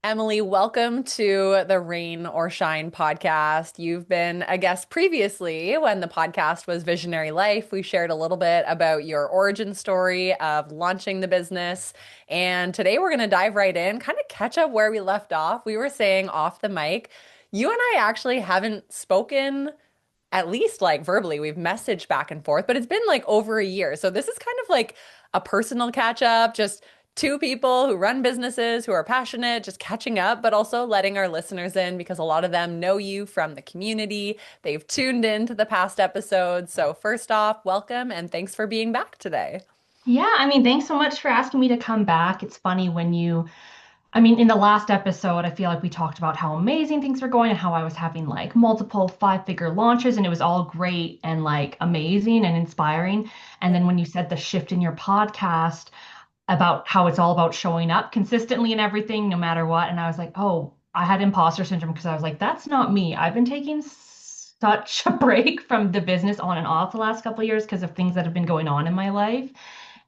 Emily, welcome to the Rain or Shine podcast. You've been a guest previously when the podcast was Visionary Life. We shared a little bit about your origin story of launching the business. And today we're going to dive right in, kind of catch up where we left off. We were saying off the mic, you and I actually haven't spoken at least like verbally. We've messaged back and forth, but it's been like over a year. So this is kind of like a personal catch up, just two people who run businesses who are passionate, just catching up, but also letting our listeners in because a lot of them know you from the community. They've tuned into the past episodes. So first off, welcome and thanks for being back today. Yeah, thanks so much for asking me to come back. It's funny when in the last episode, I feel like we talked about how amazing things were going and how I was having like multiple five-figure launches and it was all great and like amazing and inspiring. And then when you said the shift in your podcast about how it's all about showing up consistently and everything, no matter what, and I was like, oh, I had imposter syndrome because I was like, that's not me. I've been taking such a break from the business on and off the last couple of years because of things that have been going on in my life.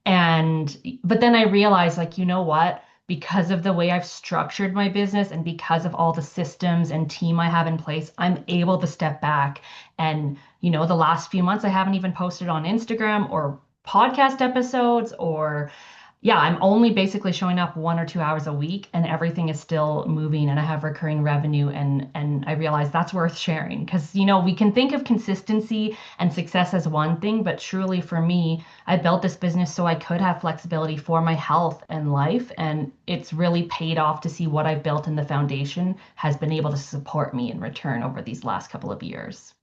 But then I realized, like, you know what? Because of the way I've structured my business and because of all the systems and team I have in place, I'm able to step back. And, the last few months, I haven't even posted on Instagram or podcast episodes or yeah, I'm only basically showing up 1 or 2 hours a week and everything is still moving and I have recurring revenue and I realize that's worth sharing because we can think of consistency and success as one thing, but truly for me, I built this business so I could have flexibility for my health and life and it's really paid off to see what I've built in the foundation has been able to support me in return over these last couple of years.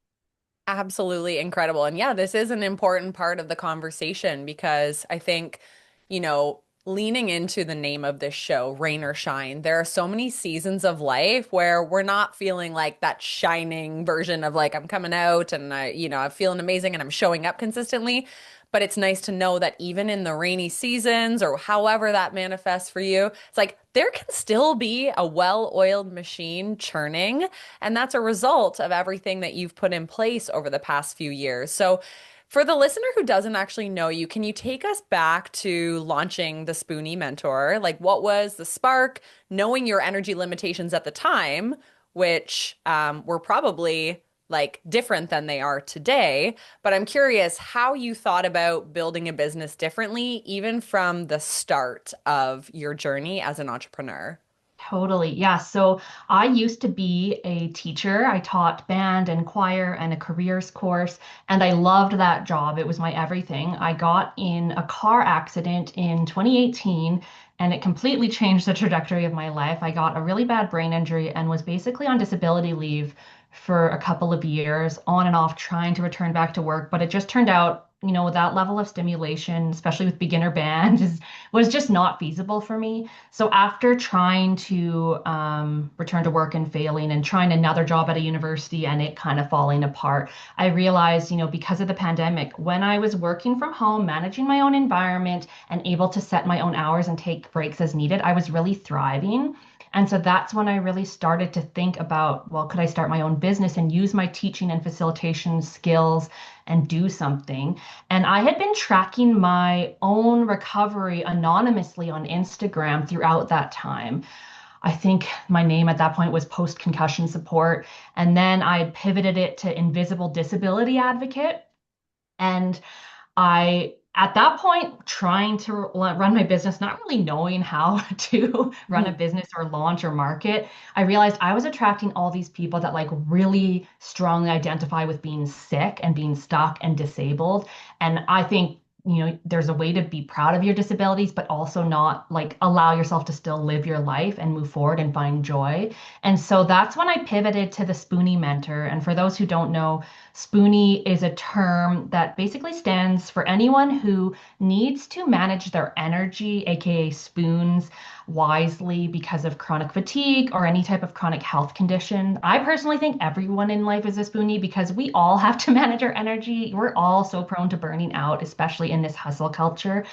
Absolutely incredible. And yeah, this is an important part of the conversation because I think, leaning into the name of this show, Rain or Shine, there are so many seasons of life where we're not feeling like that shining version of like I'm coming out and I'm feeling amazing and I'm showing up consistently. But it's nice to know that even in the rainy seasons or however that manifests for you, it's like there can still be a well-oiled machine churning. And that's a result of everything that you've put in place over the past few years. So, for the listener who doesn't actually know you, can you take us back to launching the Spoonie Mentor? Like, what was the spark, knowing your energy limitations at the time, which were probably like different than they are today? But I'm curious how you thought about building a business differently, even from the start of your journey as an entrepreneur. Totally. Yeah. So I used to be a teacher. I taught band and choir and a careers course, and I loved that job. It was my everything. I got in a car accident in 2018, and it completely changed the trajectory of my life. I got a really bad brain injury and was basically on disability leave for a couple of years, on and off, trying to return back to work. But it just turned out, that level of stimulation, especially with beginner band, was just not feasible for me. So after trying to return to work and failing and trying another job at a university and it kind of falling apart, I realized, because of the pandemic, when I was working from home, managing my own environment and able to set my own hours and take breaks as needed, I was really thriving. And so that's when I really started to think about, well, could I start my own business and use my teaching and facilitation skills and do something? And I had been tracking my own recovery anonymously on Instagram throughout that time. I think my name at that point was post concussion support. And then I pivoted it to invisible disability advocate. And at that point, trying to run my business, not really knowing how to run a Mhm. business or launch or market, I realized I was attracting all these people that like really strongly identify with being sick and being stuck and disabled. And I think, there's a way to be proud of your disabilities, but also not like allow yourself to still live your life and move forward and find joy. And so that's when I pivoted to the Spoonie Mentor. And for those who don't know, Spoonie is a term that basically stands for anyone who needs to manage their energy, aka spoons, wisely because of chronic fatigue or any type of chronic health condition. I personally think everyone in life is a spoonie because we all have to manage our energy. We're all so prone to burning out, especially in this hustle culture.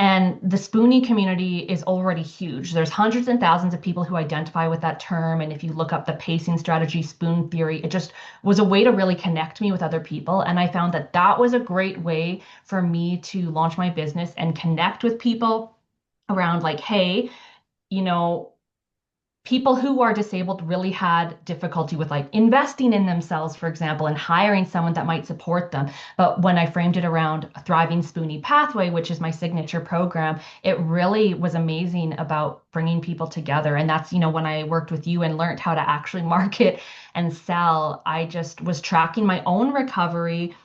And the Spoonie community is already huge. There's hundreds and thousands of people who identify with that term. And if you look up the pacing strategy, spoon theory, it just was a way to really connect me with other people. And I found that that was a great way for me to launch my business and connect with people around like, hey, you know, people who are disabled really had difficulty with like investing in themselves, for example, and hiring someone that might support them. But when I framed it around a Thriving Spoonie Pathway, which is my signature program, it really was amazing about bringing people together. And that's, when I worked with you and learned how to actually market and sell, I just was tracking my own recovery,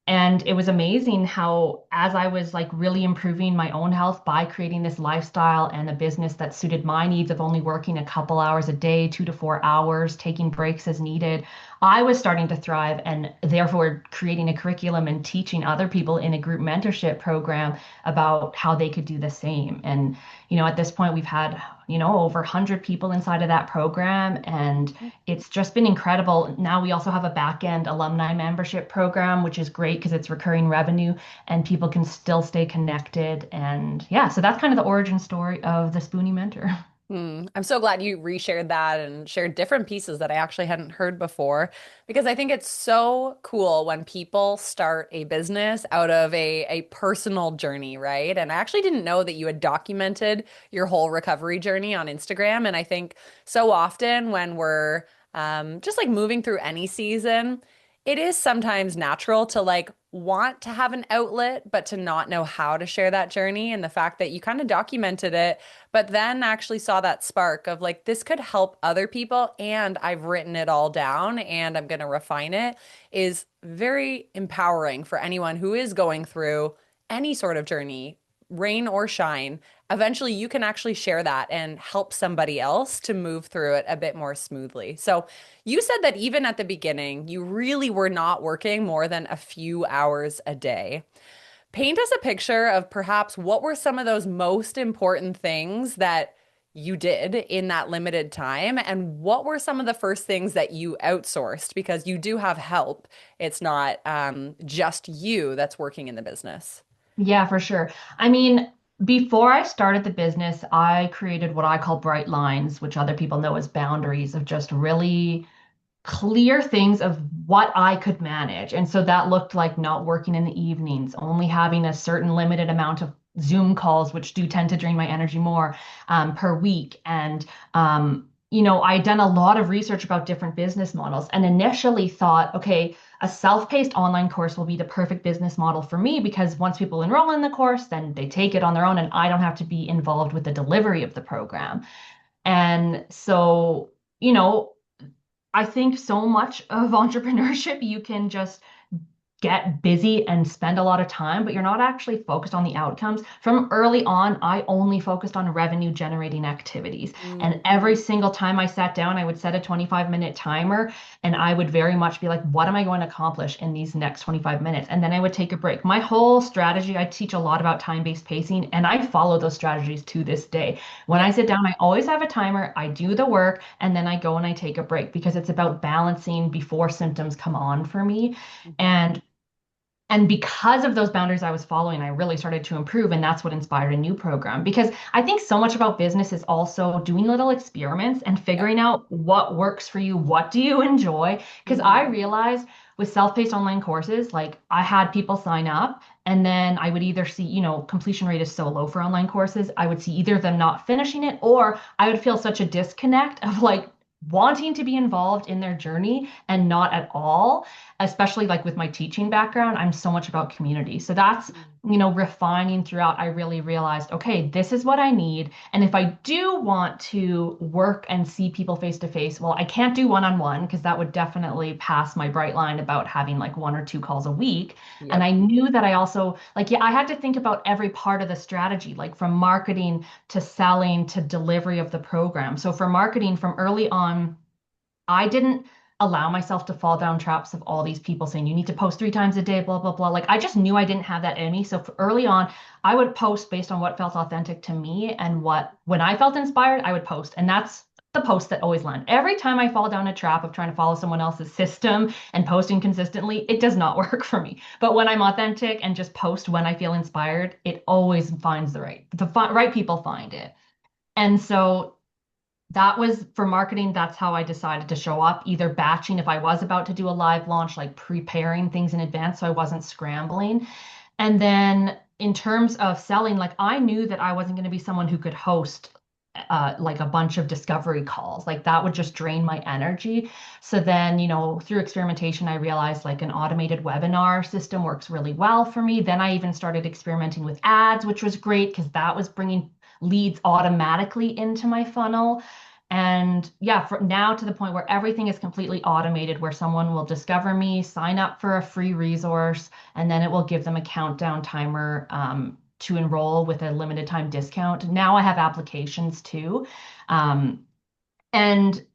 and it was amazing how, as I was like really improving my own health by creating this lifestyle and a business that suited my needs of only working a couple hours a day, 2 to 4 hours, taking breaks as needed, I was starting to thrive and therefore creating a curriculum and teaching other people in a group mentorship program about how they could do the same. And, at this point, we've had, over 100 people inside of that program. And it's just been incredible. Now we also have a back end alumni membership program, which is great because it's recurring revenue and people can still stay connected. And yeah, so that's kind of the origin story of the Spoonie Mentor. I'm so glad you reshared that and shared different pieces that I actually hadn't heard before because I think it's so cool when people start a business out of a personal journey, right? And I actually didn't know that you had documented your whole recovery journey on Instagram. And I think so often when we're just like moving through any season, it is sometimes natural to like want to have an outlet, but to not know how to share that journey. And the fact that you kind of documented it but then actually saw that spark of like, this could help other people, and I've written it all down and I'm going to refine it is very empowering for anyone who is going through any sort of journey, rain or shine. Eventually, you can actually share that and help somebody else to move through it a bit more smoothly. So, you said that even at the beginning, you really were not working more than a few hours a day. Paint us a picture of perhaps what were some of those most important things that you did in that limited time, and what were some of the first things that you outsourced because you do have help. It's not just you that's working in the business. Yeah, for sure. I mean, before I started the business, I created what I call bright lines, which other people know as boundaries, of just really clear things of what I could manage. And so that looked like not working in the evenings, only having a certain limited amount of Zoom calls, which do tend to drain my energy more, per week. And, I'd done a lot of research about different business models and initially thought, okay, a self-paced online course will be the perfect business model for me because once people enroll in the course, then they take it on their own and I don't have to be involved with the delivery of the program. And so, you know, I think so much of entrepreneurship, you can just get busy and spend a lot of time, but you're not actually focused on the outcomes. From early on, I only focused on revenue generating activities. Mm, And every single time I sat down, I would set a 25-minute timer and I would very much be like, what am I going to accomplish in these next 25 minutes? And then I would take a break. My whole strategy, I teach a lot about time-based pacing and I follow those strategies to this day. When yeah. I sit down, I always have a timer, I do the work, and then I go and I take a break because it's about balancing before symptoms come on for me. Mhm. And because of those boundaries I was following, I really started to improve. And that's what inspired a new program. Because I think so much about business is also doing little experiments and Yep. figuring out what works for you. What do you enjoy? Because I Mhm. realized with self-paced online courses, like I had people sign up and then I would either see, completion rate is so low for online courses. I would see either them not finishing it or I would feel such a disconnect of like wanting to be involved in their journey and not at all, especially like with my teaching background, I'm so much about community. So that's, refining throughout, I really realized, okay, this is what I need. And if I do want to work and see people face to face, well, I can't do one-on-one because that would definitely pass my bright line about having like 1 or 2 calls a week. And Yep. I knew that I also, like, yeah, I had to think about every part of the strategy, like from marketing to selling to delivery of the program. So for marketing from early on, I didn't allow myself to fall down traps of all these people saying you need to post 3 times a day, blah, blah, blah. Like I just knew I didn't have that in me. So early on, I would post based on what felt authentic to me and when I felt inspired, I would post. And that's the post that always land. Every time I fall down a trap of trying to follow someone else's system and posting consistently, it does not work for me. But when I'm authentic and just post when I feel inspired, it always finds the right people find it. And so that was for marketing. That's how I decided to show up, either batching if I was about to do a live launch, like preparing things in advance so I wasn't scrambling. And then in terms of selling, like I knew that I wasn't going to be someone who could host like a bunch of discovery calls. Like that would just drain my energy. So then, through experimentation, I realized like an automated webinar system works really well for me. Then I even started experimenting with ads, which was great because that was bringing leads automatically into my funnel. And yeah, from now to the point where everything is completely automated, where someone will discover me, sign up for a free resource, and then it will give them a countdown timer to enroll with a limited time discount. Now I have applications too. Um, and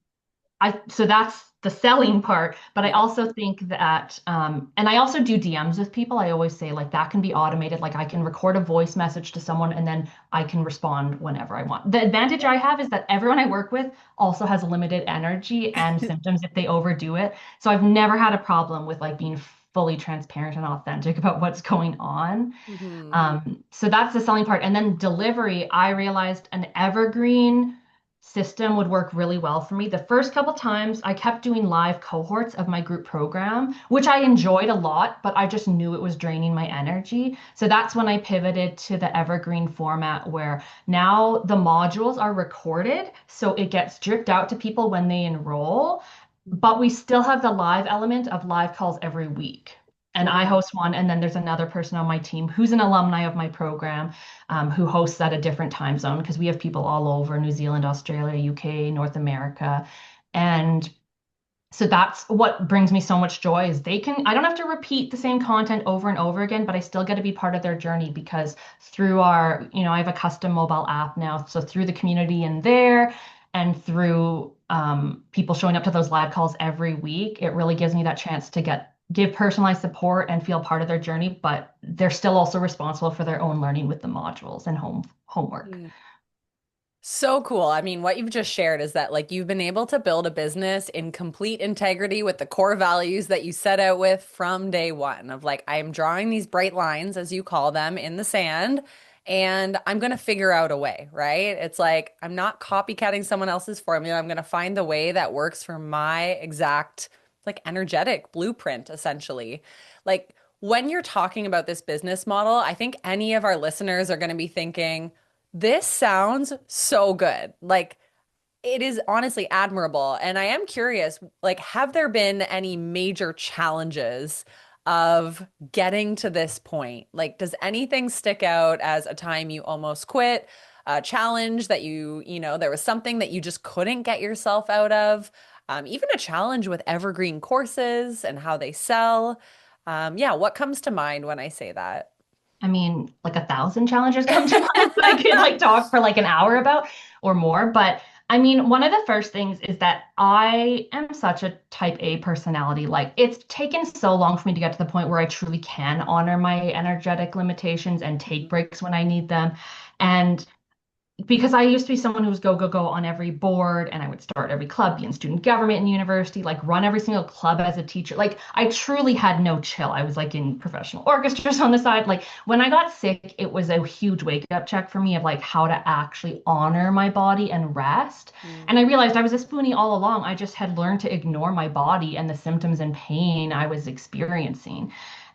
so that's the selling part, but I Yep. also think that, and I also do DMs with people. I always say like that can be automated. Like I can record a voice message to someone and then I can respond whenever I want. The advantage I have is that everyone I work with also has limited energy and symptoms if they overdo it. So I've never had a problem with like being fully transparent and authentic about what's going on. Hmm. So that's the selling part. And then delivery, I realized an evergreen system would work really well for me. The first couple times I kept doing live cohorts of my group program, which I enjoyed a lot, but I just knew it was draining my energy. So that's when I pivoted to the evergreen format where now the modules are recorded. So it gets dripped out to people when they enroll, but we still have the live element of live calls every week. And I Hmm. host one, and then there's another person on my team who's an alumni of my program, who hosts at a different time zone because we have people all over New Zealand, Australia, UK, North America. And so that's what brings me so much joy is I don't have to repeat the same content over and over again, but I still get to be part of their journey because through I have a custom mobile app now. So through the community in there and through people showing up to those live calls every week, it really gives me that chance to give personalized support and feel part of their journey, but they're still also responsible for their own learning with the modules and homework. So cool. I mean, what you've just shared is that like you've been able to build a business in complete integrity with the core values that you set out with from day one of like, I'm drawing these bright lines, as you call them, in the sand, and I'm going to figure out a way, right? It's like I'm not copycatting someone else's formula. I'm going to find the way that works for my exact like energetic blueprint, essentially. Like when you're talking about this business model, I think any of our listeners are going to be thinking, this sounds so good. Like it is honestly admirable. And I am curious, like, have there been any major challenges of getting to this point? Like, does anything stick out as a time you almost quit, a challenge that there was something that you just couldn't get yourself out of? Even a challenge with evergreen courses and how they sell. Yeah, what comes to mind when I say that? I mean, like 1,000 challenges come to mind that I could like talk for like an hour about or more. But I mean, one of the first things is that I am such a type A personality. Like it's taken so long for me to get to the point where I truly can honor my energetic limitations and take breaks when I need them. And because I used to be someone who was go, go, go on every board, and I would start every club, be in student government in university, like run every single club as a teacher. Like I truly had no chill. I was like in professional orchestras on the side. Like when I got sick, it was a huge wake up check for me of like how to actually honor my body and rest. Mm, And I realized I was a spoonie all along. I just had learned to ignore my body and the symptoms and pain I was experiencing.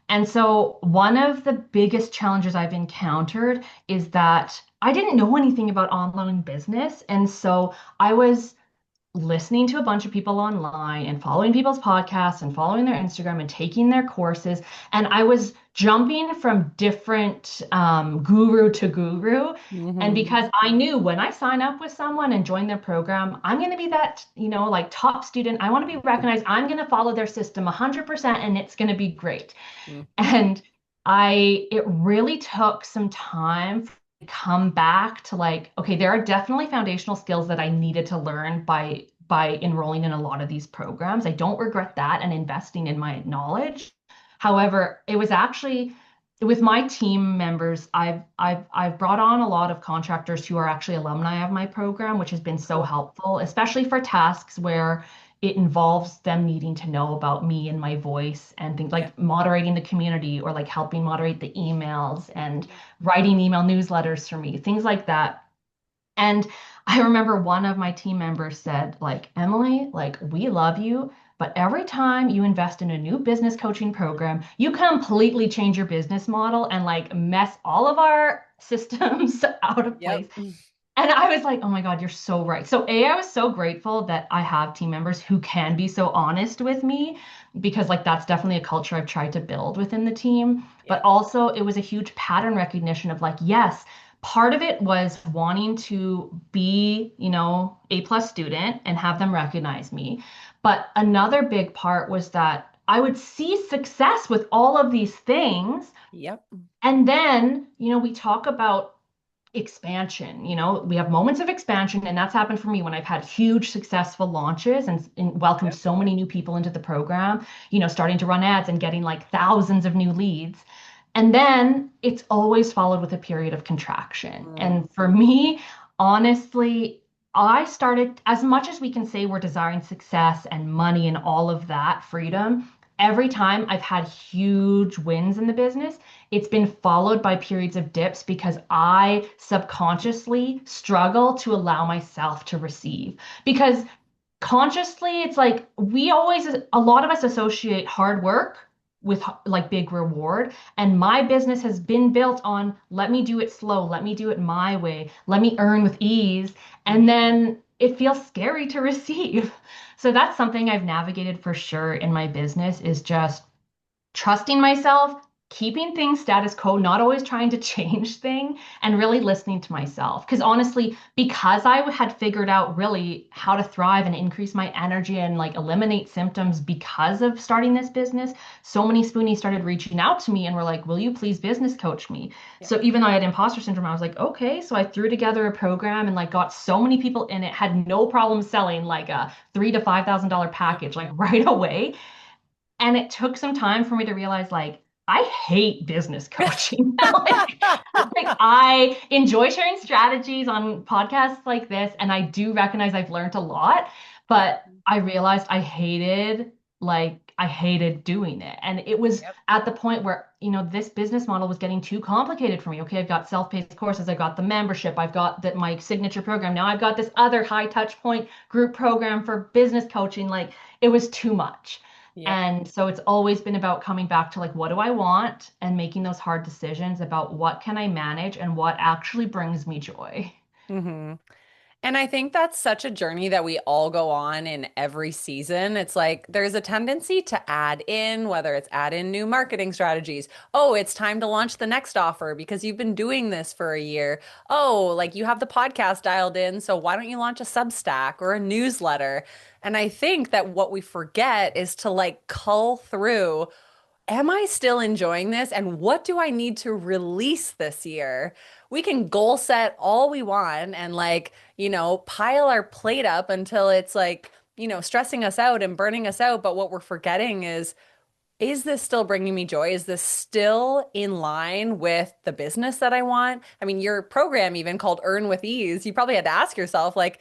And so, one of the biggest challenges I've encountered is that I didn't know anything about online business. And so, I was listening to a bunch of people online and following people's podcasts and following their Instagram and taking their courses. And I was jumping from different guru to guru. And hmm because I knew when I sign up with someone and join their program, I'm going to be that, like top student. I want to be recognized. I'm going to follow their system 100% and it's going to be great. And it really took some time to come back to like, okay, there are definitely foundational skills that I needed to learn by enrolling in a lot of these programs. I don't regret that and investing in my knowledge. However, it was actually with my team members, I've brought on a lot of contractors who are actually alumni of my program, which has been so Cool. helpful, especially for tasks where it involves them needing to know about me and my voice and things Yeah. like moderating the community or like helping moderate the emails and writing email newsletters for me, things like that. And I remember one of my team members said, like, Emily, like, we love you, but every time you invest in a new business coaching program, you completely change your business model and like mess all of our systems out of Yep. place. And I was like, oh my God, you're so right. So, I was so grateful that I have team members who can be so honest with me because, like, that's definitely a culture I've tried to build within the team. But Yep. also, it was a huge pattern recognition of, like, yes, part of it was wanting to be, A+ student and have them recognize me. But another big part was that I would see success with all of these things. Yep. And then, we talk about expansion. We have moments of expansion, and that's happened for me when I've had huge successful launches and welcomed Yep. so many new people into the program, starting to run ads and getting like thousands of new leads. And then it's always followed with a period of contraction. Mm. And for me, honestly, I started, as much as we can say we're desiring success and money and all of that freedom, every time I've had huge wins in the business, it's been followed by periods of dips because I subconsciously struggle to allow myself to receive. Because consciously, it's like a lot of us associate hard work with like big reward. And my business has been built on let me do it slow, let me do it my way, let me earn with ease. And Mhm. then it feels scary to receive. So that's something I've navigated for sure in my business is just trusting myself, keeping things status quo, not always trying to change things, and really listening to myself. Because honestly, because I had figured out really how to thrive and increase my energy and like eliminate symptoms because of starting this business, so many spoonies started reaching out to me and were like, "Will you please business coach me?" Yep. So even though I had imposter syndrome, I was like, "Okay." So I threw together a program and like got so many people in it, had no problem selling like a $3,000 to $5,000 Yep. package like right away. And it took some time for me to realize, like, I hate business coaching. Like, I enjoy sharing strategies on podcasts like this, and I do recognize I've learned a lot, Yep. but I realized I hated doing it. And it was Yep. at the point where, this business model was getting too complicated for me. Okay, I've got self-paced courses, I've got the membership, I've got my signature program. Now I've got this other high touch point group program for business coaching. Like, it was too much. Yep. And so it's always been about coming back to like, what do I want? And making those hard decisions about what can I manage and what actually brings me joy. Hmm. And I think that's such a journey that we all go on in every season. It's like there's a tendency to add in, whether it's add in new marketing strategies. Oh, it's time to launch the next offer because you've been doing this for a year. Oh, like you have the podcast dialed in, so why don't you launch a Substack or a newsletter? And I think that what we forget is to like cull through, am I still enjoying this? And what do I need to release this year? We can goal set all we want and like, pile our plate up until it's like, stressing us out and burning us out. But what we're forgetting is this still bringing me joy? Is this still in line with the business that I want? I mean, your program even called Earn with Ease, you probably had to ask yourself, like,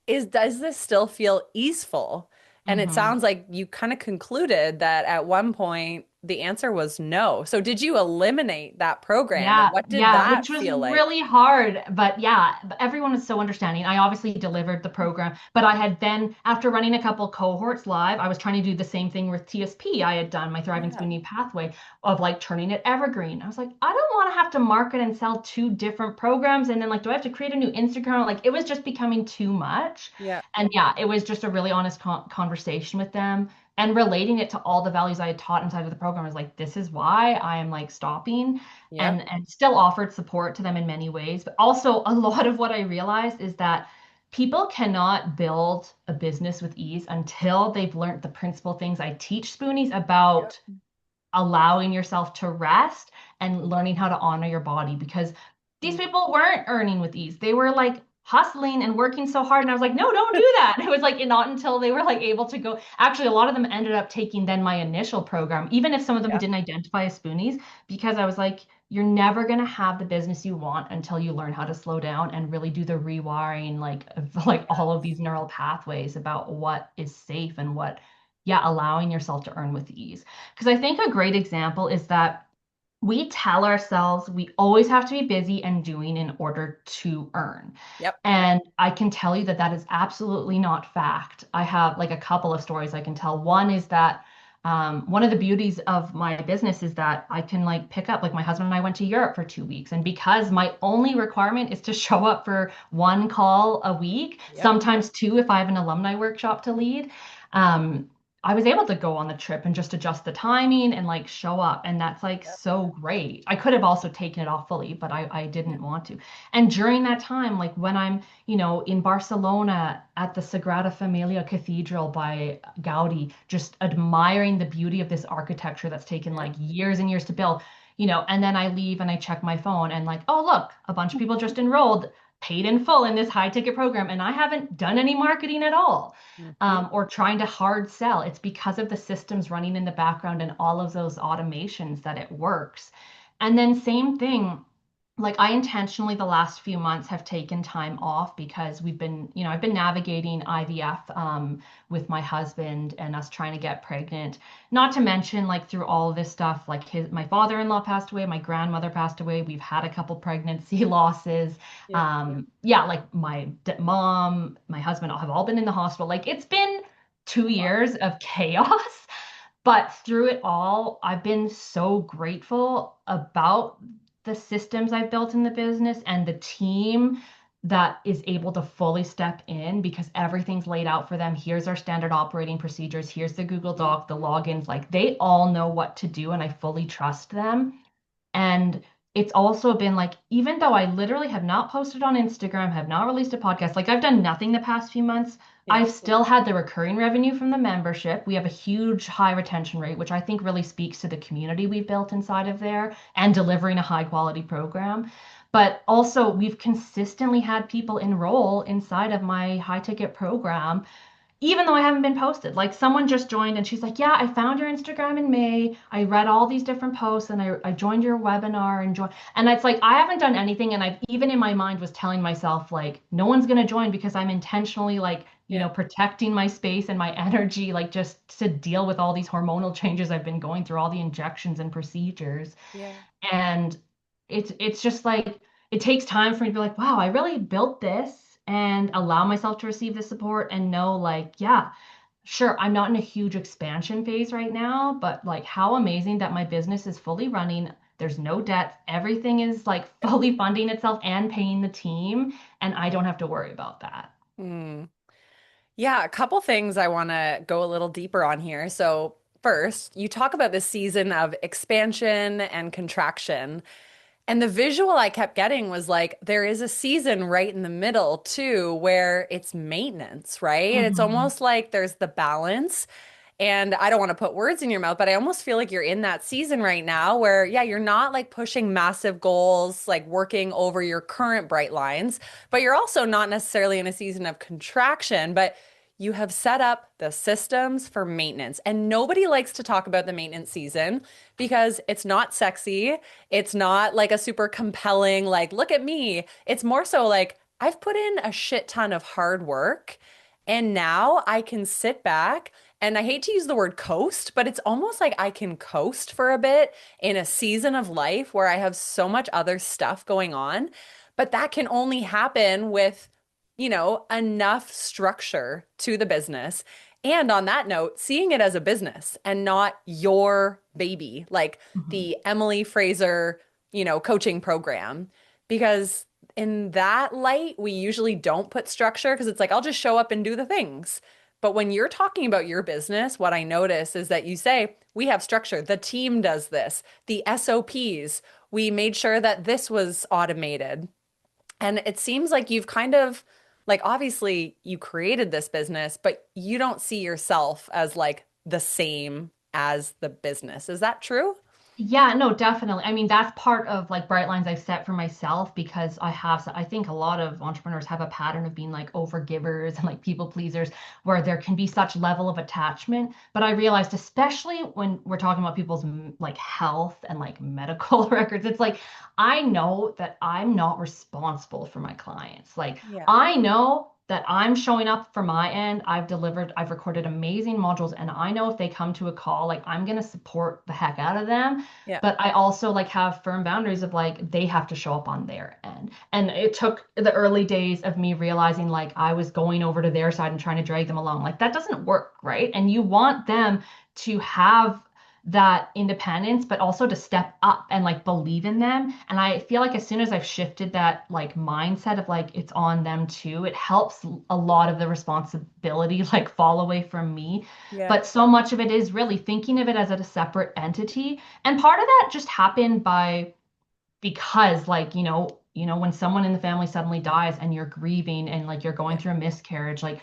does this still feel easeful? And it Hmm. sounds like you kind of concluded that at one point the answer was no. So did you eliminate that program and Yeah, what did yeah, that which was feel like? really hard. But yeah, everyone was so understanding. I obviously delivered the program, but I had then, after running a couple cohorts live, I was trying to do the same thing with TSP. I had done my Thriving Yeah. Spoonie pathway of like turning it evergreen. I was like, I don't want to have to market and sell two different programs. And then, like, do I have to create a new Instagram? Like, it was just becoming too much. Yeah. And yeah, it was just a really honest conversation with them and relating it to all the values I had taught inside of the program. I was like, this is why I am like stopping Yep. and still offered support to them in many ways. But also a lot of what I realized is that people cannot build a business with ease until they've learned the principal things I teach Spoonies Yep. about allowing yourself to rest and learning how to honor your body because these Mhm. people weren't earning with ease. They were like hustling and working so hard. And I was like, no, don't do that. It was like not until they were like able to go. Actually, a lot of them ended up taking then my initial program, even if some of them Yeah. didn't identify as spoonies, because I was like, you're never going to have the business you want until you learn how to slow down and really do the rewiring like of like all of these neural pathways about what is safe and what, yeah, allowing yourself to earn with ease. Because I think a great example is that we tell ourselves we always have to be busy and doing in order to earn. Yep. And I can tell you that that is absolutely not fact. I have like a couple of stories I can tell. One is that One of the beauties of my business is that I can like pick up, like my husband and I went to Europe for 2 weeks. And because my only requirement is to show up for one call a week, Yep. sometimes two if I have an alumni workshop to lead, um, I was able to go on the trip and just adjust the timing and like show up. And that's like Yep. so great. I could have also taken it off fully, but I Yeah. didn't want to. And during that time, like when I'm, in Barcelona at the Sagrada Familia Cathedral by Gaudi, just admiring the beauty of this architecture that's taken Yeah. like years and years to build, and then I leave and I check my phone and like, oh, look, a bunch of people just enrolled, paid in full in this high ticket program, and I haven't done any marketing at all. Mhm. Or trying to hard sell. It's because of the systems running in the background and all of those automations that it works. And then, same thing, like I intentionally the last few months have taken time off because I've been navigating IVF with my husband and us trying to get pregnant. Not to mention like through all of this stuff, like my father-in-law passed away, my grandmother passed away. We've had a couple pregnancy losses. Yeah. Yeah, like my mom, my husband have all been in the hospital. Like it's been two Wow. years of chaos. But through it all, I've been so grateful about the systems I've built in the business and the team that is able to fully step in because everything's laid out for them. Here's our standard operating procedures. Here's the Google Mhm. Doc, the logins. Like they all know what to do, and I fully trust them. And it's also been like, even though I literally have not posted on Instagram, have not released a podcast, like I've done nothing the past few months, Yeah. I've still had the recurring revenue from the membership. We have a huge high retention rate, which I think really speaks to the community we've built inside of there and delivering a high quality program. But also, we've consistently had people enroll inside of my high ticket program even though I haven't been posted. Like someone just joined and she's like, yeah, I found your Instagram in May. I read all these different posts and I joined your webinar and joined. And it's like, I haven't done anything. And I've even in my mind was telling myself, like, no one's going to join because I'm intentionally like, Yeah. protecting my space and my energy, like just to deal with all these hormonal changes I've been going through, all the injections and procedures. Yeah. And it's just like it takes time for me to be like, wow, I really built this and allow myself to receive the support and know like, yeah, sure, I'm not in a huge expansion phase right now, but like how amazing that my business is fully running. There's no debt. Everything is like fully funding itself and paying the team, and I don't have to worry about that. Mm. Yeah, a couple things I want to go a little deeper on here. So, first, you talk about this season of expansion and contraction. And the visual I kept getting was like there is a season right in the middle too where it's maintenance, right? And it's Mhm. almost like there's the balance. And I don't want to put words in your mouth, but I almost feel like you're in that season right now where, yeah, you're not like pushing massive goals, like working over your current bright lines, but you're also not necessarily in a season of contraction, but you have set up the systems for maintenance. And nobody likes to talk about the maintenance season because it's not sexy. It's not like a super compelling, like, look at me. It's more so like, I've put in a shit ton of hard work. And now I can sit back and I hate to use the word coast, but it's almost like I can coast for a bit in a season of life where I have so much other stuff going on. But that can only happen with, enough structure to the business. And on that note, seeing it as a business and not your baby, like Mhm. the Emily Fraser, coaching program. Because in that light, we usually don't put structure because it's like, I'll just show up and do the things. But when you're talking about your business, what I notice is that you say, we have structure. The team does this, the SOPs. We made sure that this was automated. And it seems like you've kind of, like, obviously you created this business, but you don't see yourself as like the same as the business. Is that true? Yeah, no, definitely. I mean, that's part of like bright lines I've set for myself because I think a lot of entrepreneurs have a pattern of being like overgivers and like people pleasers where there can be such level of attachment. But I realized, especially when we're talking about people's like health and like medical records, it's like I know that I'm not responsible for my clients. Like Yeah. I know that I'm showing up for my end. I've recorded amazing modules, and I know if they come to a call, like I'm gonna support the heck out of them, Yeah. but I also like have firm boundaries of like they have to show up on their end. And it took the early days of me realizing like I was going over to their side and trying to drag them along. Like that doesn't work, right? And you want them to have that independence, but also to step up and like believe in them. And I feel like as soon as I've shifted that like mindset of like it's on them too, it helps a lot of the responsibility like fall away from me. Yeah. But so much of it is really thinking of it as a separate entity. And part of that just happened by because like when someone in the family suddenly dies and you're grieving and like you're going Yeah. through a miscarriage, like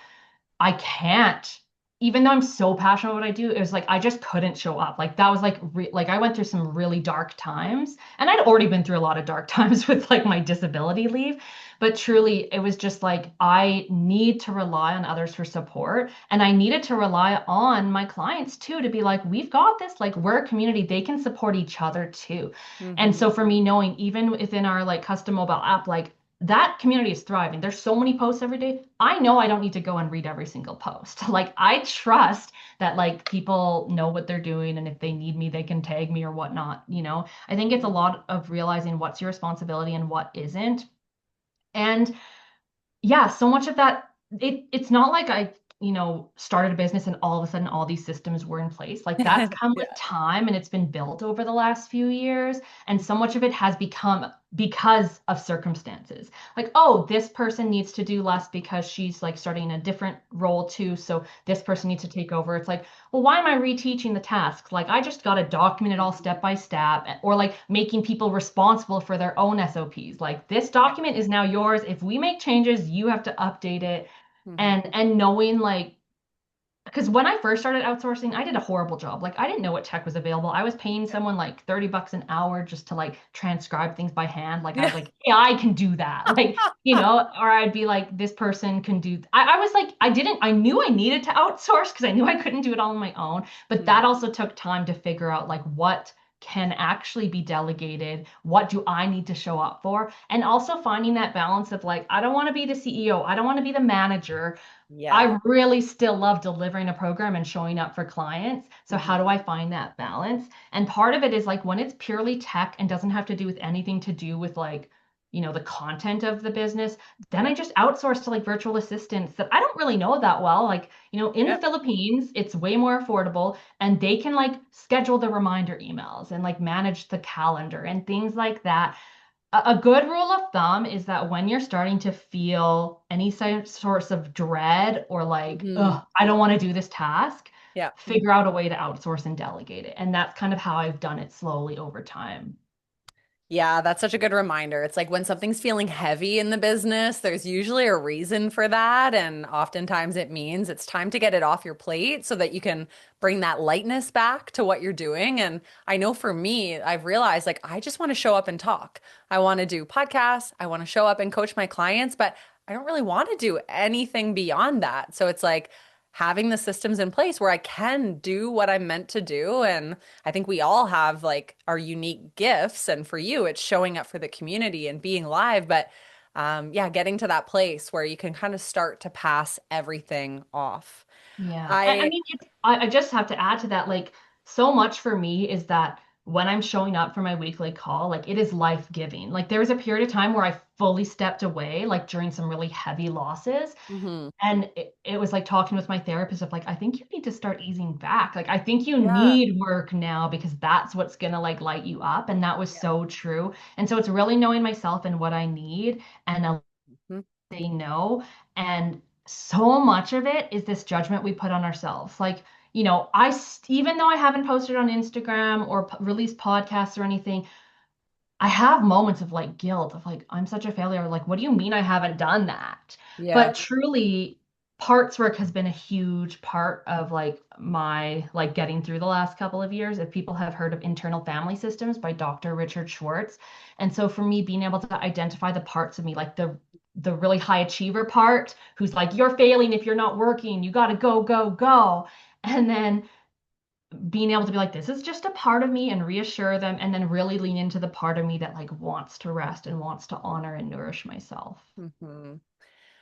I can't, even though I'm so passionate about what I do, it was like I just couldn't show up. Like that was like like I went through some really dark times, and I'd already been through a lot of dark times with like my disability leave. But truly, it was just like I need to rely on others for support, and I needed to rely on my clients too to be like, we've got this. Like we're a community; they can support each other too. And Hmm. so for me, knowing even within our like custom mobile app, like that community is thriving. There's so many posts every day. I know I don't need to go and read every single post. Like I trust that like people know what they're doing and if they need me, they can tag me or whatnot, you know. I think it's a lot of realizing what's your responsibility and what isn't. And yeah, so much of that it's not like I, started a business and all of a sudden all these systems were in place. Like that's come with Yeah. time and it's been built over the last few years. And so much of it has become because of circumstances. Like, oh, this person needs to do less because she's like starting a different role too. So this person needs to take over. It's like, well, why am I reteaching the tasks? Like, I just got to document it all step by step, or like making people responsible for their own SOPs. Like, this Yeah. document is now yours. If we make changes, you have to update it. Hmm. And knowing like because when I first started outsourcing, I did a horrible job. Like I didn't know what tech was available. I was paying Yeah. someone like $30 an hour just to like transcribe things by hand. Like I was Yeah. like, yeah, I can do that. Like, or I'd be like, this person can do. I was like, I knew I needed to outsource because I knew I couldn't do it all on my own. But that Mhm. also took time to figure out like what can actually be delegated. What do I need to show up for? And also finding that balance of like, I don't want to be the CEO. I don't want to be the manager. Yeah. I really still love delivering a program and showing up for clients. So how do Hmm. I find that balance? And part of it is like when it's purely tech and doesn't have to do with anything to do with like, the content of the business, then I Yeah. just outsource to like virtual assistants that I don't really know that well. Like, in the Yep. Philippines, it's way more affordable and they can like schedule the reminder emails and like manage the calendar and things like that. A good rule of thumb is that when you're starting to feel any sorts of dread or like, Hmm. oh, I don't want to do this task, Yeah. figure out a way to outsource and delegate it. And that's kind of how I've done it slowly over time. Yeah, that's such a good reminder. It's like when something's feeling heavy in the business, there's usually a reason for that. And oftentimes it means it's time to get it off your plate so that you can bring that lightness back to what you're doing. And I know for me, I've realized like I just want to show up and talk. I want to do podcasts. I want to show up and coach my clients, but I don't really want to do anything beyond that. So it's like having the systems in place where I can do what I'm meant to do. And I think we all have like our unique gifts. And for you, it's showing up for the community and being live. But yeah, getting to that place where you can kind of start to pass everything off. Yeah. I I, mean, I just have to add to that, like, so much for me is that when I'm showing up for my weekly call, like, it is life-giving. Like, there was a period of time where I fully stepped away, like, during some really heavy losses. mhm. And it was like talking with my therapist of like, I think you need to start easing back. Like, I think you Yeah. need work now because that's what's gonna like light you up. And that was Yeah. so true. And so it's really knowing myself and what I need and Mhm. say no. And so much of it is this judgment we put on ourselves. Like, even though I haven't posted on Instagram or released podcasts or anything, I have moments of like guilt of like, I'm such a failure. Like, what do you mean I haven't done that? Yeah. But truly, parts work has been a huge part of like my like getting through the last couple of years. If people have heard of internal family systems by Dr. Richard Schwartz. And so for me, being able to identify the parts of me, like the really high achiever part, who's like, you're failing if you're not working, you gotta go, go, go. And then being able to be like, this is just a part of me and reassure them, and then really lean into the part of me that like wants to rest and wants to honor and nourish myself. Hmm.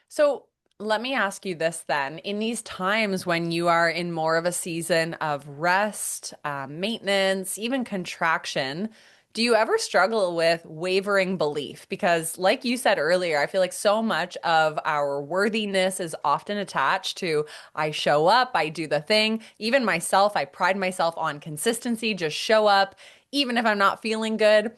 So let me ask you this then. In these times when you are in more of a season of rest, maintenance, even contraction, Do you ever struggle with wavering belief? Because, like you said earlier, I feel like so much of our worthiness is often attached to I show up, I do the thing. Even myself, I pride myself on consistency, just show up, even if I'm not feeling good.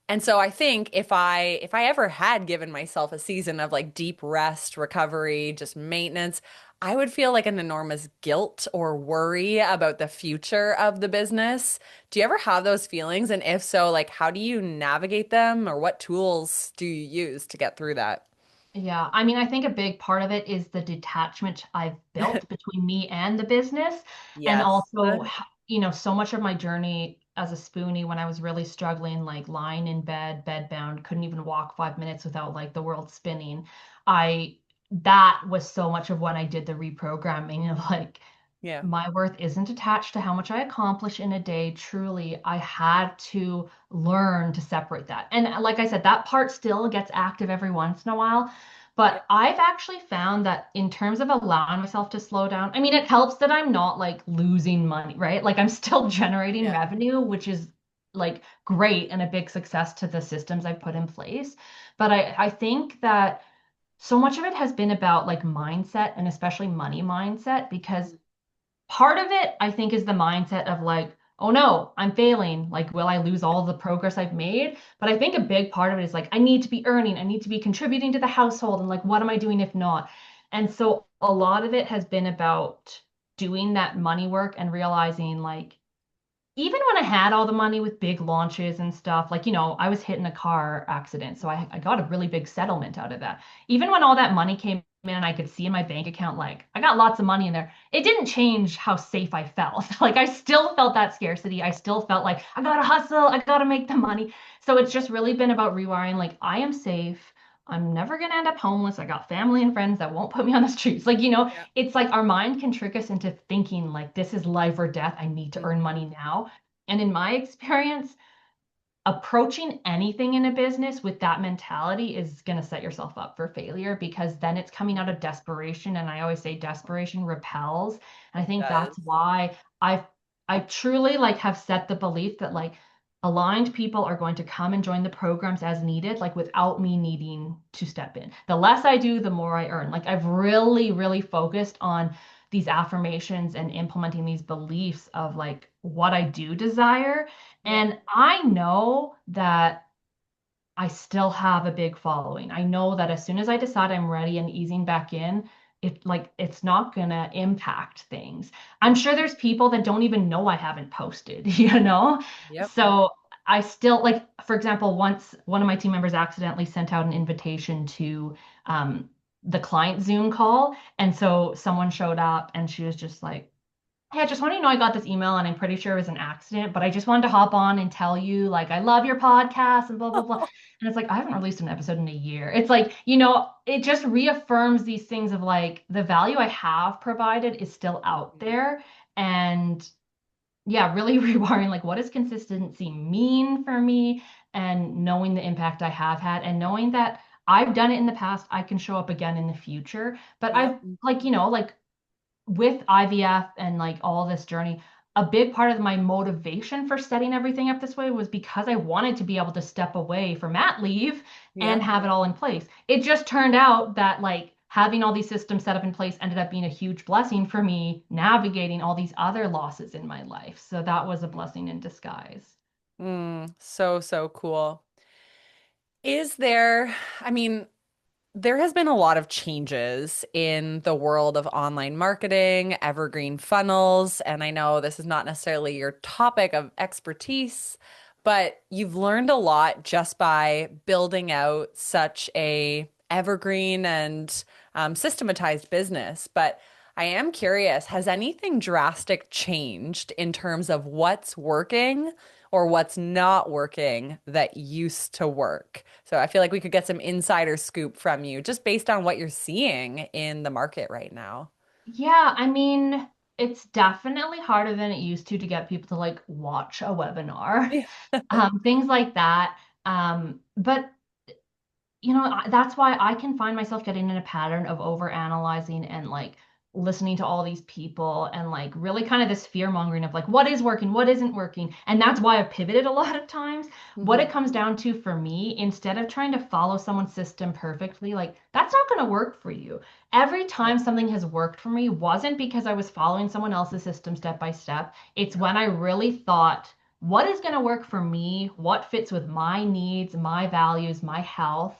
And so I think if I ever had given myself a season of like deep rest, recovery, just maintenance, I would feel like an enormous guilt or worry about the future of the business. Do you ever have those feelings? And if so, like how do you navigate them or what tools do you use to get through that? Yeah, I mean, I think a big part of it is the detachment I've built between me and the business. And Yes. also, so much of my journey as a spoonie when I was really struggling, like lying in bed, bedbound, couldn't even walk 5 minutes without like the world spinning. I That was so much of when I did the reprogramming of like Yeah. my worth isn't attached to how much I accomplish in a day. Truly, I had to learn to separate that. And like I said, that part still gets active every once in a while. Yeah. But I've actually found that in terms of allowing myself to slow down, I mean, it helps that I'm not like losing money, right? Like I'm still generating Yeah. revenue, which is like great and a big success to the systems I put in place. But I think that so much of it has been about like mindset and especially money mindset because part of it, I think, is the mindset of like, oh no, I'm failing. Like, will I lose all the progress I've made? But I think a big part of it is like, I need to be earning, I need to be contributing to the household, and like, what am I doing if not? And so a lot of it has been about doing that money work and realizing like, even when I had all the money with big launches and stuff, like, I was hit in a car accident. So I got a really big settlement out of that. Even when all that money came in and I could see in my bank account, like, I got lots of money in there, it didn't change how safe I felt. Like, I still felt that scarcity. I still felt like, I gotta hustle, I gotta make the money. So it's just really been about rewiring, like, I am safe. I'm never gonna end up homeless. I got family and friends that won't put me on the streets. Like, Yeah. it's like our mind can trick us into thinking like this is life or death. I need to earn money Mhm. now. And in my experience, approaching anything in a business with that mentality is going to set yourself up for failure because then it's coming out of desperation. And I always say desperation repels. And I It think does. that's why I truly like have set the belief that like aligned people are going to come and join the programs as needed, like without me needing to step in. The less I do, the more I earn. Like I've really, really focused on these affirmations and implementing these beliefs of like what I do desire. Yeah. And I know that I still have a big following. I know that as soon as I decide I'm ready and easing back in, it's not gonna impact things. I'm sure there's people that don't even know I haven't posted, you know? Yep. So I still like, for example, once one of my team members accidentally sent out an invitation to the client Zoom call. And so someone showed up and she was just like, hey, I just want you to know I got this email and I'm pretty sure it was an accident, but I just wanted to hop on and tell you, like, I love your podcast and blah, blah, blah. And it's like, I haven't released an episode in a year. It's like, it just reaffirms these things of like the value I have provided is still out there. And yeah, really rewiring like, what does consistency mean for me? And knowing the impact I have had and knowing that I've done it in the past, I can show up again in the future. But Yep. I've like, like with IVF and like all this journey, a big part of my motivation for setting everything up this way was because I wanted to be able to step away from mat leave and Yep. have it all in place. It just turned out that like having all these systems set up in place ended up being a huge blessing for me navigating all these other losses in my life. So that was a blessing in disguise. So, so cool. Is there, I mean, there has been a lot of changes in the world of online marketing, evergreen funnels, and I know this is not necessarily your topic of expertise, but you've learned a lot just by building out such a evergreen and systematized business. But I am curious, has anything drastic changed in terms of what's working or what's not working that used to work? So I feel like we could get some insider scoop from you just based on what you're seeing in the market right now. Yeah, I mean, it's definitely harder than it used to get people to like watch a webinar, Yeah. things like that. But that's why I can find myself getting in a pattern of over analyzing and like listening to all these people and like really kind of this fear mongering of like what is working, what isn't working. And that's why I've pivoted a lot of times. What Hmm. it comes down to for me, instead of trying to follow someone's system perfectly, like that's not going to work for you. Every Yeah. time something has worked for me wasn't because I was following someone else's system step by step. It's when I really thought, what is going to work for me? What fits with my needs, my values, my health?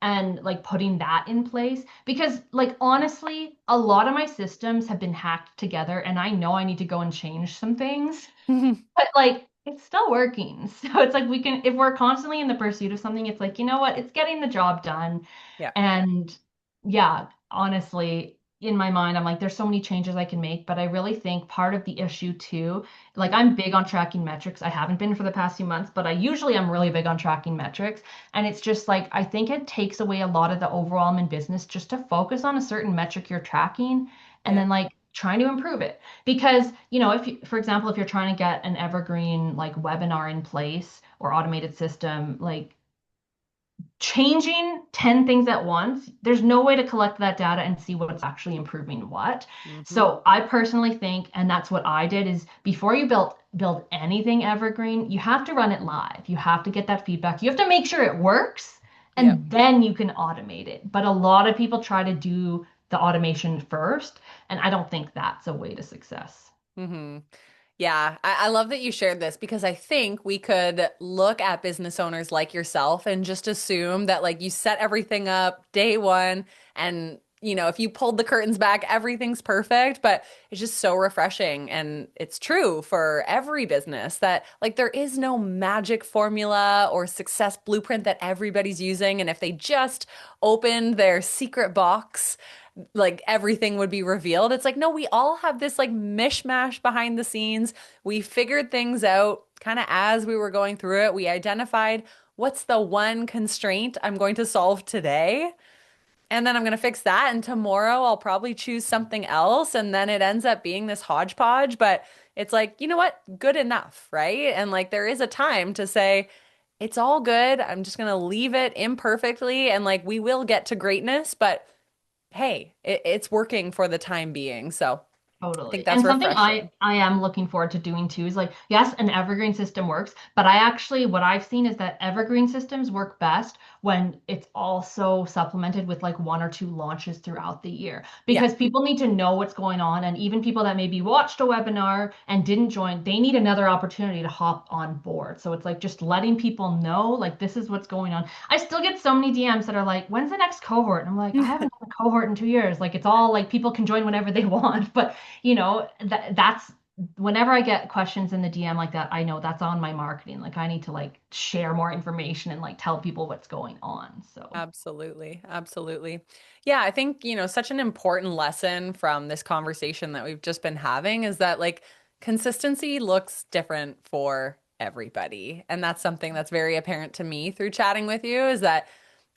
And like putting that in place because like honestly a lot of my systems have been hacked together and I know I need to go and change some things, but like it's still working. So it's like we can, if we're constantly in the pursuit of something, it's like, you know what, it's getting the job done. Yeah. And yeah, honestly, in my mind, I'm like, there's so many changes I can make, but I really think part of the issue too, like I'm big on tracking metrics. I haven't been for the past few months, but I usually am really big on tracking metrics. And it's just like, I think it takes away a lot of the overall I'm in business just to focus on a certain metric you're tracking and Yeah. then like trying to improve it. Because, you know, if you, for example, if you're trying to get an evergreen like webinar in place or automated system, like changing 10 things at once, there's no way to collect that data and see what's actually improving what. Hmm. So I personally think, and that's what I did, is before you build anything evergreen, you have to run it live. You have to get that feedback. You have to make sure it works, Yeah. and then you can automate it. But a lot of people try to do the automation first, and I don't think that's a way to success. Hmm. Yeah, I love that you shared this because I think we could look at business owners like yourself and just assume that like you set everything up day one and if you pulled the curtains back, everything's perfect, but it's just so refreshing. And it's true for every business that like there is no magic formula or success blueprint that everybody's using. And if they just opened their secret box, like everything would be revealed. It's like, no, we all have this like mishmash behind the scenes. We figured things out kind of as we were going through it. We identified what's the one constraint I'm going to solve today. And then I'm going to fix that. And tomorrow I'll probably choose something else. And then it ends up being this hodgepodge. But it's like, you know what? Good enough, right? And like there is a time to say, it's all good. I'm just going to leave it imperfectly. And like we will get to greatness. But hey, it's working for the time being. So I think Totally. that's And something I refreshing. I am looking forward to doing too is like, yes, an evergreen system works, but I actually what I've seen is that evergreen systems work best when it's also supplemented with like one or two launches throughout the year Yeah. because people need to know what's going on and even people that maybe watched a webinar and didn't join, they need another opportunity to hop on board. So it's like just letting people know like this is what's going on. I still get so many DMs that are like, when's the next cohort? And I'm like, I haven't done a cohort in 2 years. Like it's all like people can join whenever they want, but that's whenever I get questions in the DM like that, I know that's on my marketing. Like I need to like share more information and like tell people what's going on. So Absolutely. Absolutely. Yeah, I think, such an important lesson from this conversation that we've just been having is that like consistency looks different for everybody. And that's something that's very apparent to me through chatting with you is that,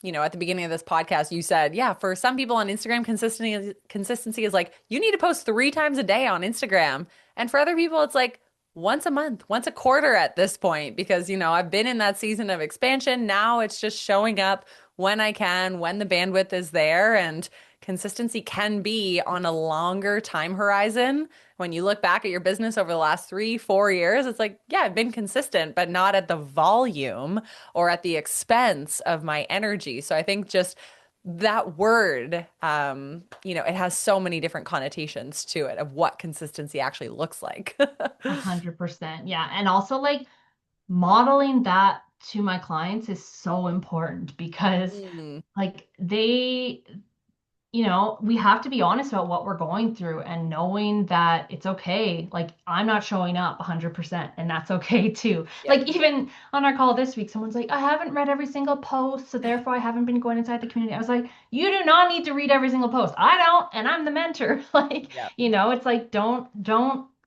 at the beginning of this podcast, you said, yeah, for some people on Instagram, consistency is like you need to post 3 times a day on Instagram. And for other people, it's like once a month, once a quarter at this point, because, I've been in that season of expansion. Now it's just showing up when I can, when the bandwidth is there. And consistency can be on a longer time horizon. When you look back at your business over the last 3, 4 years, it's like, yeah, I've been consistent, but not at the volume or at the expense of my energy. So I think just that word, it has so many different connotations to it of what consistency actually looks like. 100%. Yeah. And also like modeling that to my clients is so important because Mm, like they we have to be honest about what we're going through and knowing that it's okay. Like, I'm not showing up 100%, and that's okay too. yep. Like, even on our call this week, someone's like, I haven't read every single post, so therefore I haven't been going inside the community. I was like, you do not need to read every single post. I don't, and I'm the mentor. Like, Yep. it's like, don't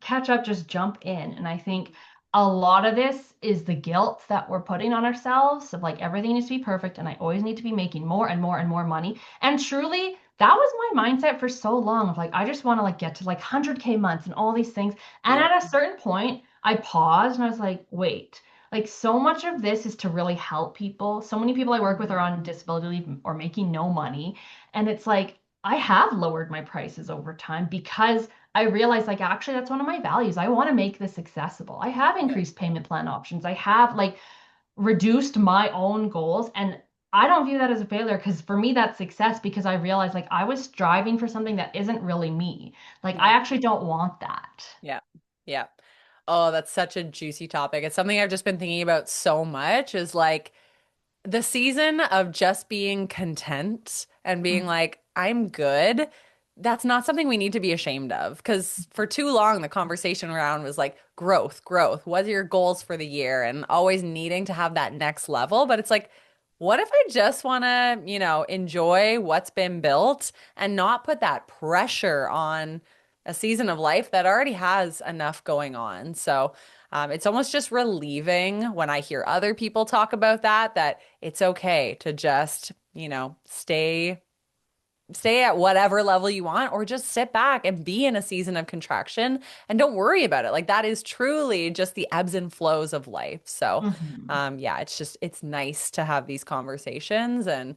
catch up, just jump in. And I think a lot of this is the guilt that we're putting on ourselves of like everything needs to be perfect and I always need to be making more and more and more money. And truly, that was my mindset for so long of like I just want to like get to like 100K months and all these things. And Yep. at a certain point, I paused and I was like, wait, like so much of this is to really help people. So many people I work with are on disability leave or making no money. And it's like I have lowered my prices over time because I realized like actually that's one of my values. I want to make this accessible. I have Yeah. increased payment plan options. I have like reduced my own goals, and I don't view that as a failure because for me that's success because I realized like I was striving for something that isn't really me. Like I Yeah. actually don't want that. Yeah. Yeah. Oh, that's such a juicy topic. It's something I've just been thinking about so much is like the season of just being content and being Mhm. like, I'm good. That's not something we need to be ashamed of because for too long, the conversation around was like growth, growth. What are your goals for the year? And always needing to have that next level. But it's like, what if I just want to, enjoy what's been built and not put that pressure on a season of life that already has enough going on? So, it's almost just relieving when I hear other people talk about that it's okay to just, stay at whatever level you want or just sit back and be in a season of contraction and don't worry about it. Like that is truly just the ebbs and flows of life. So, Mhm. yeah, it's nice to have these conversations and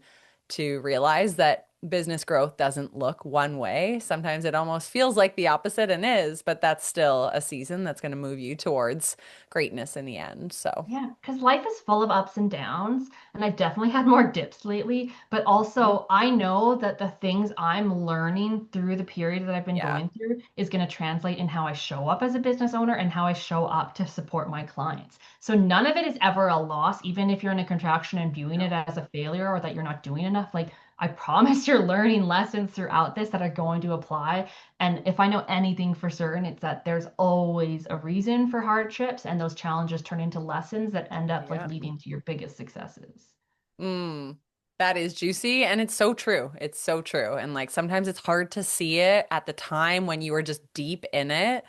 to realize that business growth doesn't look one way. Sometimes it almost feels like the opposite and is, but that's still a season that's going to move you towards greatness in the end. So, Yeah, because life is full of ups and downs, and I've definitely had more dips lately. But mhm, also, I know that the things I'm learning through the period that I've been yeah, going through is going to translate in how I show up as a business owner and how I show up to support my clients. So none of it is ever a loss, even if you're in a contraction and viewing it no, as a failure or that you're not doing enough. Like, I promise you're learning lessons throughout this that are going to apply. And if I know anything for certain, it's that there's always a reason for hardships, and those challenges turn into lessons that end up like yeah. leading to your biggest successes. Mm, that is juicy and it's so true. It's so true. And like sometimes it's hard to see it at the time when you were just deep in it.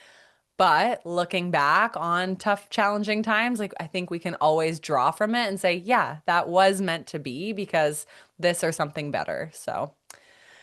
But looking back on tough, challenging times, like I think we can always draw from it and say, yeah, that was meant to be because this or something better. So.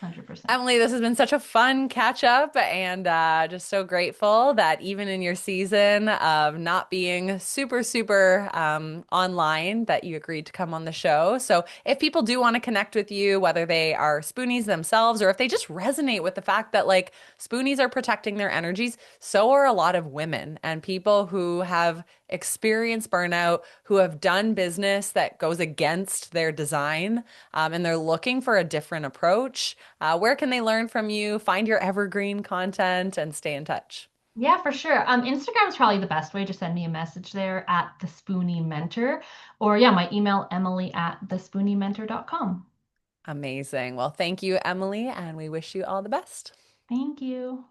100%. Emily, this has been such a fun catch up and just so grateful that even in your season of not being super, super online, that you agreed to come on the show. So if people do want to connect with you, whether they are Spoonies themselves or if they just resonate with the fact that like Spoonies are protecting their energies, so are a lot of women and people who have experienced burnout, who have done business that goes against their design, and they're looking for a different approach. Where can they learn from you, find your evergreen content, and stay in touch? Yeah, for sure. Instagram is probably the best way. Just send me a message there at the Spoonie Mentor. Or yeah, my email, Emily at thespooniementor.com. Amazing. Well, thank you, Emily, and we wish you all the best. Thank you.